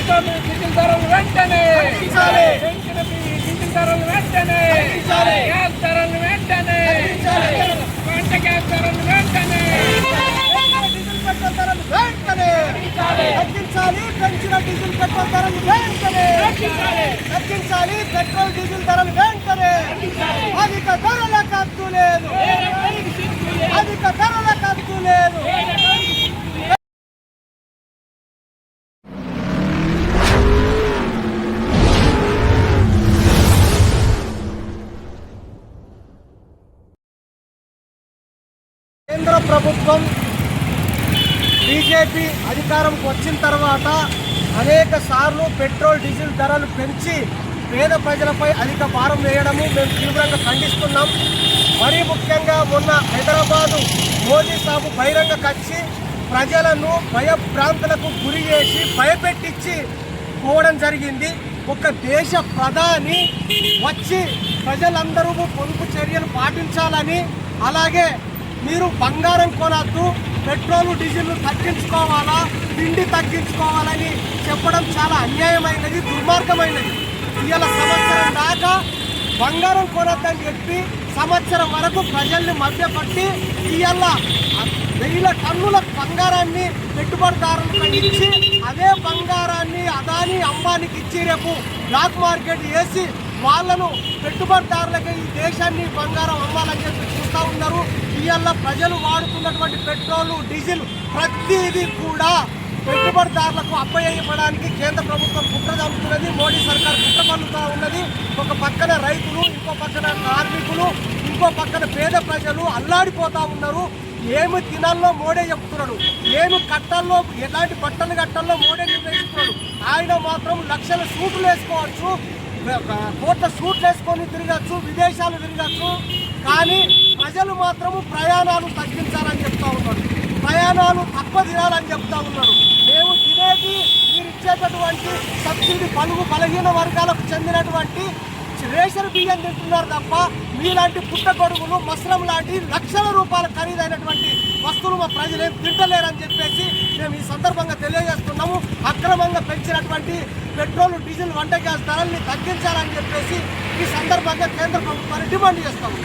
Petrol diesel ధరలు వెంటనే పెంచిన డీజిల్ ధరలు వెంటనే గ్యాస్ ధరలు వెంటనే వంట గ్యాస్ ధరలు వెంటనే డీజిల్ పెట్రోల్ ధరలు వెంటనే తగ్గించాలి. పెంచిన డీజిల్ పెట్రోల్ ధరలు వెంటనే తగ్గించాలి. పెట్రోల్ డీజిల్ ధరలు వెంటనే అధిక ధరల కత్తు లేదు. అధిక ధరల కత్తు లేదు. కేంద్ర ప్రభుత్వం బీజేపీ అధికారంకి వచ్చిన తర్వాత అనేక సార్లు పెట్రోల్ డీజిల్ ధరలు పెంచి పేద ప్రజలపై అధిక భారం వేయడము మేము తీవ్రంగా ఖండిస్తున్నాం. మరీ ముఖ్యంగా మొన్న హైదరాబాదు మోదీ సాబు బహిరంగ కచ్చి ప్రజలను భయభ్రాంతులకు గురి చేసి భయపెట్టించి పోవడం జరిగింది. ఒక దేశ ప్రధాని వచ్చి ప్రజలందరూ పొదుపు చర్యలు పాటించాలని, అలాగే మీరు బంగారం కొనద్దు, పెట్రోల్ డీజిల్ తగ్గించుకోవాలా, తిండి తగ్గించుకోవాలని చెప్పడం చాలా అన్యాయమైనది, దుర్మార్గమైనది. ఇవాళ సంవత్సరం దాకా బంగారం కొనద్దని చెప్పి సంవత్సరం వరకు ప్రజల్ని మభ్యపట్టి ఇవాళ 1000 టన్నుల బంగారాన్ని పెట్టుబడిదారులకు ఇచ్చి అదే బంగారాన్ని అదాని అంబానీకి ఇచ్చి రేపు బ్లాక్ మార్కెట్ వేసి వాళ్ళను పెట్టుబడిదారులకి ఈ దేశాన్ని బంగారం అమ్మాలని చెప్పి చూస్తూ ఉన్నారు. ఇవాళ ప్రజలు వాడుతున్నటువంటి పెట్రోల్ డీజిల్ ప్రతిదీ కూడా పెట్టుబడిదారులకు అప్పయ్యపడానికి కేంద్ర ప్రభుత్వం కుట్ర జరుపుతున్నది. మోడీ సర్కార్ కుట్ర పన్నుతూ ఉన్నది. ఒక పక్కన రైతులు, ఇంకో పక్కన కార్మికులు, ఇంకో పక్కన పేద ప్రజలు అల్లాడిపోతూ ఉన్నారు. ఏమి తినాల్లో మోడే చెప్తున్నాడు, ఏమి కట్టాల్లో, ఎలాంటి బట్టలు కట్టాల్లో మోడే నిర్ణయిస్తున్నాడు. ఆయన మాత్రం లక్షల సూట్లు వేసుకోవచ్చు, కోట్ల సూట్లు వేసుకొని తిరగచ్చు, విదేశాలు తిరగచ్చు. కానీ ప్రజలు మాత్రము ప్రయాణాలు తగ్గించాలని చెప్తా ఉన్నాడు, ప్రయాణాలు తక్కువ తినాలని చెప్తా ఉన్నాడు. మేము తినేది మీరు ఇచ్చేటటువంటి సబ్సిడీ పలుగు బలహీన వర్గాలకు చెందినటువంటి రేషన్ బియ్యం తింటున్నారు తప్ప మీలాంటి పుట్టగొడుగులు, మసలం లాంటి లక్షల రూపాయల ఖరీదైనటువంటి వస్తువులు మా ప్రజలు ఏం తింటలేరని చెప్పేసి మేము ఈ సందర్భంగా తెలియజేస్తున్నాము. అక్రమంగా పెంచినటువంటి పెట్రోల్ డీజిల్ వంట గ్యాస్ ధరల్ని తగ్గించాలని చెప్పేసి ఈ సందర్భంగా కేంద్ర ప్రభుత్వాన్ని డిమాండ్ చేస్తాము.